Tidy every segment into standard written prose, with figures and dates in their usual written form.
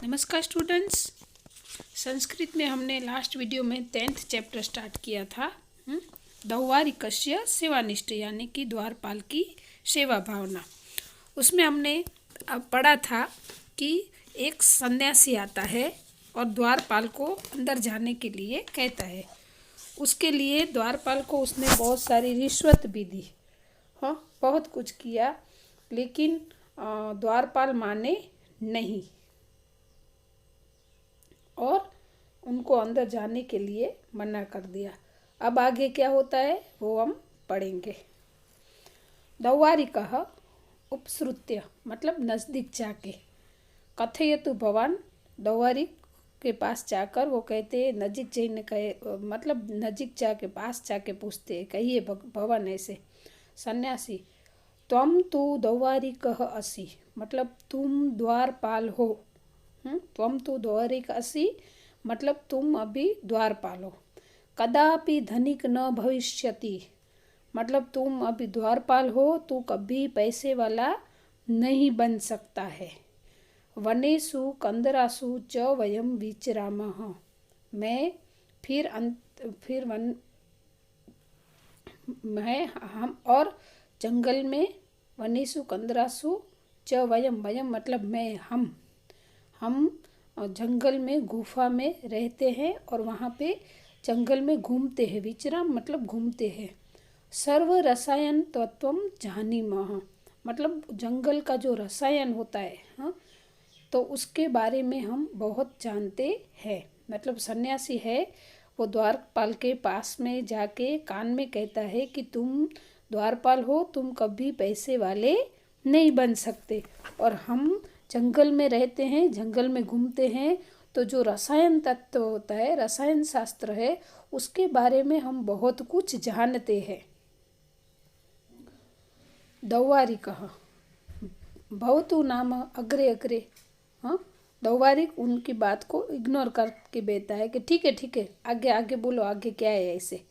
नमस्कार स्टूडेंट्स। संस्कृत में हमने लास्ट वीडियो में 10th चैप्टर स्टार्ट किया था। द्वारिकस्य सेवानिष्ठ यानी कि द्वारपाल की सेवा भावना। उसमें हमने अब पढ़ा था कि एक सन्यासी आता है और द्वारपाल को अंदर जाने के लिए कहता है। उसके लिए द्वारपाल को उसने बहुत सारी रिश्वत भी दी, बहुत कुछ किया, लेकिन द्वारपाल माने नहीं और उनको अंदर जाने के लिए मना कर दिया। अब आगे क्या होता है वो हम पढ़ेंगे। द्वारिकः उपसृत्य मतलब नज़दीक जाके, कथयतु भवान, द्वारिक के पास जाकर वो कहते हैं, नजीक जाने कहे मतलब नजीक जाके पास जाके पूछते हैं, कहिए भवन ऐसे। सन्यासी, त्वम तु द्वारिकः असि मतलब तुम द्वारपाल हो। त्वम तु द्वारिक असि मतलब तुम अभी द्वारपाल हो। कदापि धनिक न भविष्यति मतलब तुम अभी द्वारपाल हो तो कभी पैसे वाला नहीं बन सकता है। वनेषु कंदरासु च वयम विचरामः मैं हम और जंगल में, वनेषु कंदरासु च वयम मतलब मैं, हम जंगल में गुफा में रहते हैं और वहाँ पे जंगल में घूमते हैं। विचराम मतलब घूमते हैं। सर्व रसायन तत्वम जानीमः मतलब जंगल का जो रसायन होता है, तो उसके बारे में हम बहुत जानते हैं। मतलब सन्यासी है वो द्वारपाल के पास में जाके कान में कहता है कि तुम द्वारपाल हो, तुम कभी पैसे वाले नहीं बन सकते, और हम जंगल में रहते हैं, जंगल में घूमते हैं, तो जो रसायन तत्व होता है, रसायन शास्त्र है, उसके बारे में हम बहुत कुछ जानते हैं। द्वारिकः भवतु नाम अग्रे अग्रे। द्वारिक उनकी बात को इग्नोर करके बेता है कि ठीक है आगे आगे बोलो, आगे क्या है ऐसे।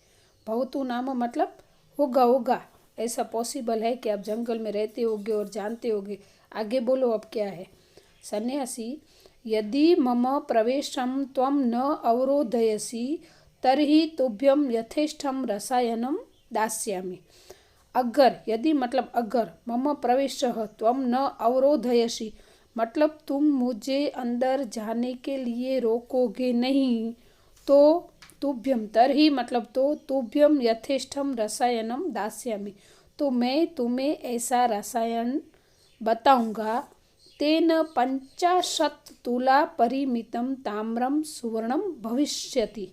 भवतु नाम मतलब होगा, ऐसा पॉसिबल है कि आप जंगल में रहते होगे और जानते होगे, आगे बोलो अब क्या है। सन्यासी, यदि मम प्रवेशं त्वं न अवरोधयसि तर्हि तुभ्यं यथेष्टं रसायनं दास्यामि। अगर, यदि मतलब अगर, मम प्रवेशः त्वं न अवरोधयसि मतलब तुम मुझे अंदर जाने के लिए रोकोगे नहीं, तो तुभ्यम तर्हि मतलब तो तुभ्यम यथेष्टम रसायनम दास्यामि तो मैं तुम्हें ऐसा रसायन बताऊंगा। तेन 50 तुला परिमितम ताम्रम सुवर्णम भविष्यति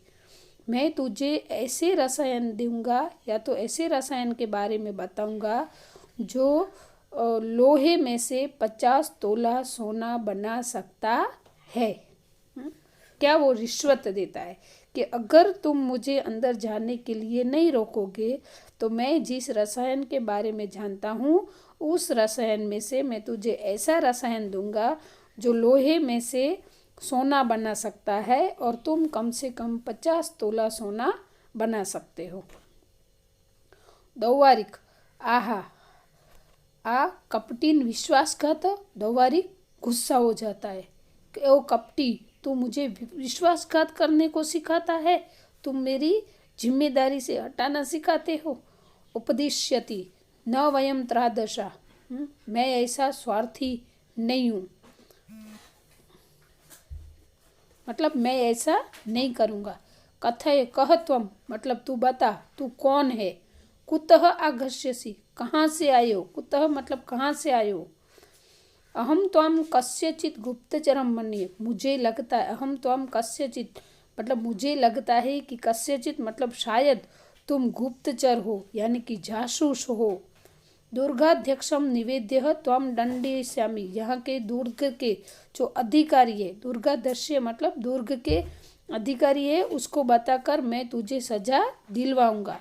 मैं तुझे ऐसे रसायन दूंगा या तो ऐसे रसायन के बारे में बताऊंगा जो लोहे में से 50 तोला सोना बना सकता है। क्या वो रिश्वत देता है कि अगर तुम मुझे अंदर जाने के लिए नहीं रोकोगे तो मैं जिस रसायन के बारे में जानता हूँ उस रसायन में से मैं तुझे ऐसा रसायन दूंगा जो लोहे में से सोना बना सकता है और तुम कम से कम 50 तोला सोना बना सकते हो। द्वारिक, आहा कपटीन विश्वासघात। द्वारिक गुस्सा हो जाता है कि ओ कपटी, तू मुझे विश्वासघात करने को सिखाता है, तुम मेरी जिम्मेदारी से हटाना सिखाते हो। उपदिश्यति न वयम त्रादशा मैं ऐसा स्वार्थी नहीं हूँ, मतलब मैं ऐसा नहीं करूँगा। कथय कह त्वम मतलब तू बता, तू कौन है। कुतः आगच्छसि कहाँ से आए हो, कुतः मतलब कहाँ से आए हो। अहम त्वाम कस्यचित गुप्तचरम मन्ये मुझे लगता है, अहम त्वाम कस्यचित मतलब मुझे लगता है कि कस्यचित मतलब शायद तुम गुप्तचर हो यानी कि जासूस हो। दुर्गाध्यक्षम निवेद्य त्वम दंडिष्यामि यहाँ के दुर्ग के जो अधिकारी है, दुर्गाध्यक्ष मतलब दुर्ग के अधिकारी है, उसको बताकर मैं तुझे सजा दिलवाऊंगा।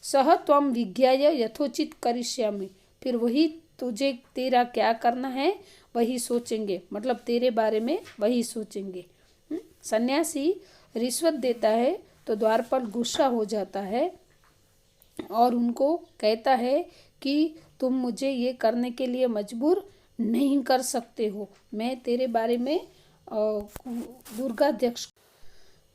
सह त्वम विज्ञाय यथोचित करिष्यामि फिर वही तुझे तेरा क्या करना है वही सोचेंगे, मतलब तेरे बारे में वही सोचेंगे। सन्यासी रिश्वत देता है तो द्वारपाल गुस्सा हो जाता है और उनको कहता है कि तुम मुझे ये करने के लिए मजबूर नहीं कर सकते हो, मैं तेरे बारे में दुर्गाध्यक्ष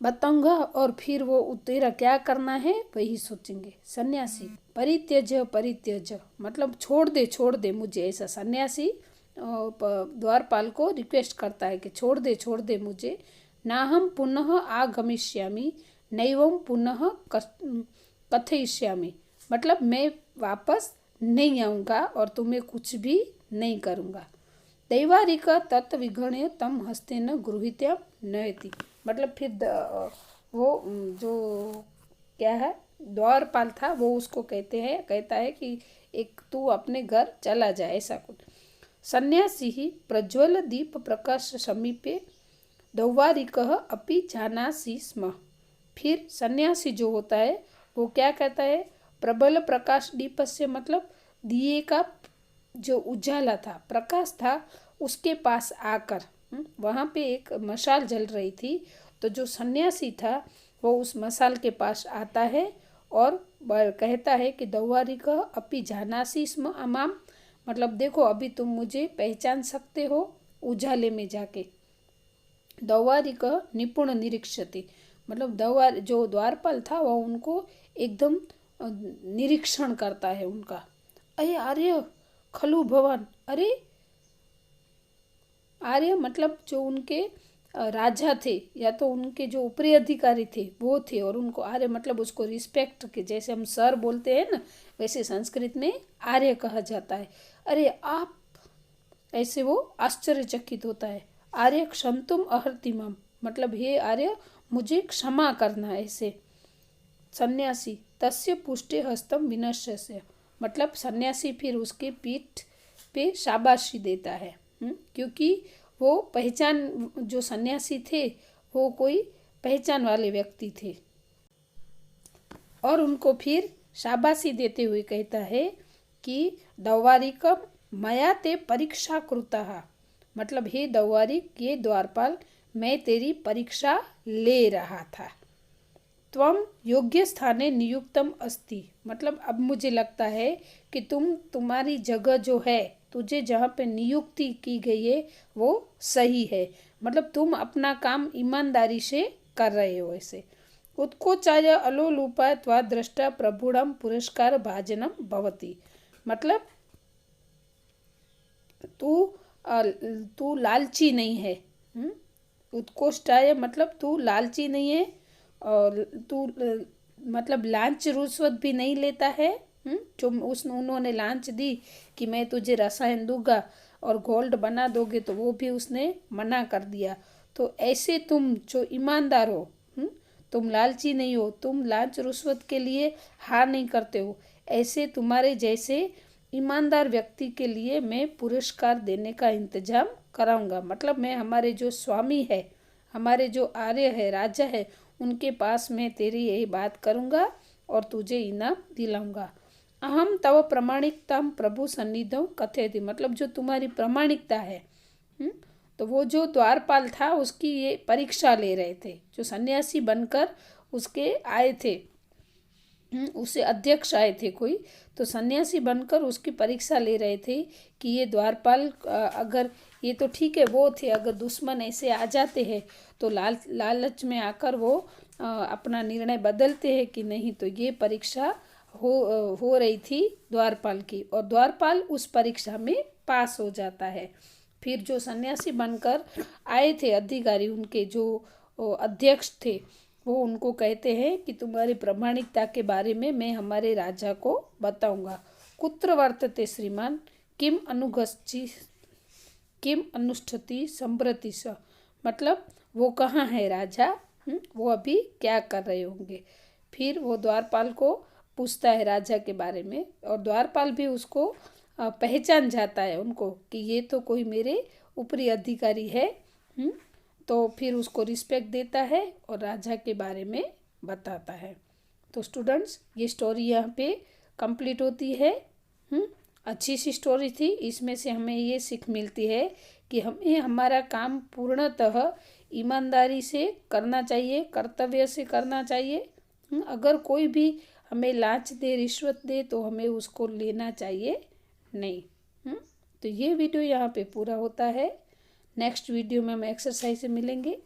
बताऊंगा और फिर वो तेरा क्या करना है वही सोचेंगे। सन्यासी परित्यज परित्यज मतलब छोड़ दे मुझे, ऐसा सन्यासी द्वारपाल को रिक्वेस्ट करता है कि छोड़ दे मुझे। ना हम पुनः आगमिष्यामि नैवं पुनः कथयिष्यामि मतलब मैं वापस नहीं आऊँगा और तुम्हें कुछ भी नहीं करूँगा। दैवारिक तत्विगण्य तम हस्तेन गृहीत्या नयति मतलब फिर वो जो क्या है द्वारपाल था वो उसको कहता है कि एक तू अपने घर चला जाए, ऐसा कुछ। सन्यासी ही प्रज्वल दीप प्रकाश समीपे दौवारिकः अपि जानासि स्म। फिर सन्यासी जो होता है वो क्या कहता है, प्रबल प्रकाश दीपस्य मतलब दिए का जो उजाला था, प्रकाश था, उसके पास आकर वहाँ पे एक मशाल जल रही थी, तो जो सन्यासी था वो उस मशाल के पास आता है और कहता है कि दौवारिकः अपि जानासि स्म अमाम मतलब देखो अभी तुम मुझे पहचान सकते हो उजाले में जाके। दौवारिक निपुण निरीक्षति मतलब जो द्वारपाल था वह उनको एकदम निरीक्षण करता है उनका। अरे आर्य खलु भवन, अरे आर्य मतलब जो उनके राजा थे या तो उनके जो ऊपरी अधिकारी थे वो थे, और उनको आर्य मतलब उसको रिस्पेक्ट के जैसे हम सर बोलते हैं ना वैसे संस्कृत में आर्य कहा जाता है। अरे आप, ऐसे वो आश्चर्यचकित होता है। आर्य क्षंतुम अहर्तिमम मतलब हे आर्य मुझे क्षमा करना ऐसे। सन्यासी तस्य पुष्टे हस्तम विनश्य मतलब सन्यासी फिर उसके पीठ पे शाबाशी देता है क्योंकि वो पहचान, जो सन्यासी थे वो कोई पहचान वाले व्यक्ति थे और उनको फिर शाबाशी देते हुए कहता है कि दौवारिक मया ते परीक्षा कृता मतलब हे दौवारिक ये द्वारपाल मैं तेरी परीक्षा ले रहा था। त्वम योग्य स्थाने नियुक्तम अस्ति मतलब अब मुझे लगता है कि तुम्हारी जगह जो है, तुझे जहाँ पे नियुक्ति की गई है वो सही है, मतलब तुम अपना काम ईमानदारी से कर रहे हो ऐसे। उत्कोचाय अलोलुपा त्वा दृष्टा प्रभुणम पुरस्कार भाजनम भवति मतलब तू लालची नहीं है। उत्कोष्टाय मतलब तू लालची नहीं है और तू मतलब लांच रुश्वत भी नहीं लेता है। जो उन्होंने लांच दी कि मैं तुझे रसायन दूंगा और गोल्ड बना दोगे तो वो भी उसने मना कर दिया। तो ऐसे तुम जो ईमानदार हो, तुम लालची नहीं हो, तुम लांच रुश्वत के लिए हार नहीं करते हो, ऐसे तुम्हारे जैसे ईमानदार व्यक्ति के लिए मैं पुरस्कार देने का इंतजाम कराऊंगा। मतलब मैं हमारे जो स्वामी है, हमारे जो आर्य है, राजा है, उनके पास मैं तेरी यही बात करूंगा और तुझे इनाम दिलाऊंगा। अहम तव प्रमाणिकता प्रभु सन्निधौ कथयति मतलब जो तुम्हारी प्रामाणिकता है। तो वो जो द्वारपाल था उसकी ये परीक्षा ले रहे थे, जो सन्यासी बनकर उसके आए थे, उसे अध्यक्ष आए थे कोई, तो सन्यासी बनकर उसकी परीक्षा ले रहे थे कि ये द्वारपाल अगर ये तो ठीक है वो थे, अगर दुश्मन ऐसे आ जाते हैं तो लालच में आकर वो अपना निर्णय बदलते हैं कि नहीं। तो ये परीक्षा हो रही थी द्वारपाल की और द्वारपाल उस परीक्षा में पास हो जाता है। फिर जो सन्यासी बनकर आए थे अधिकारी, उनके जो अध्यक्ष थे, वो उनको कहते हैं कि तुम्हारी प्रामाणिकता के बारे में मैं हमारे राजा को बताऊंगा। कुत्र वर्तते श्रीमान किम अनुष्ठति संप्रति स मतलब वो कहाँ है राजा, वो अभी क्या कर रहे होंगे। फिर वो द्वारपाल को पूछता है राजा के बारे में और द्वारपाल भी उसको पहचान जाता है उनको कि ये तो कोई मेरे ऊपरी अधिकारी है। तो फिर उसको रिस्पेक्ट देता है और राजा के बारे में बताता है। तो स्टूडेंट्स ये स्टोरी यहाँ पे कंप्लीट होती है। अच्छी सी स्टोरी थी, इसमें से हमें ये सीख मिलती है कि हमें हमारा काम पूर्णतः ईमानदारी से करना चाहिए, कर्तव्य से करना चाहिए। अगर कोई भी हमें लांच दे, रिश्वत दे तो हमें उसको लेना चाहिए नहीं। तो ये वीडियो यहाँ पे पूरा होता है। नेक्स्ट वीडियो में हम एक्सरसाइज से मिलेंगे।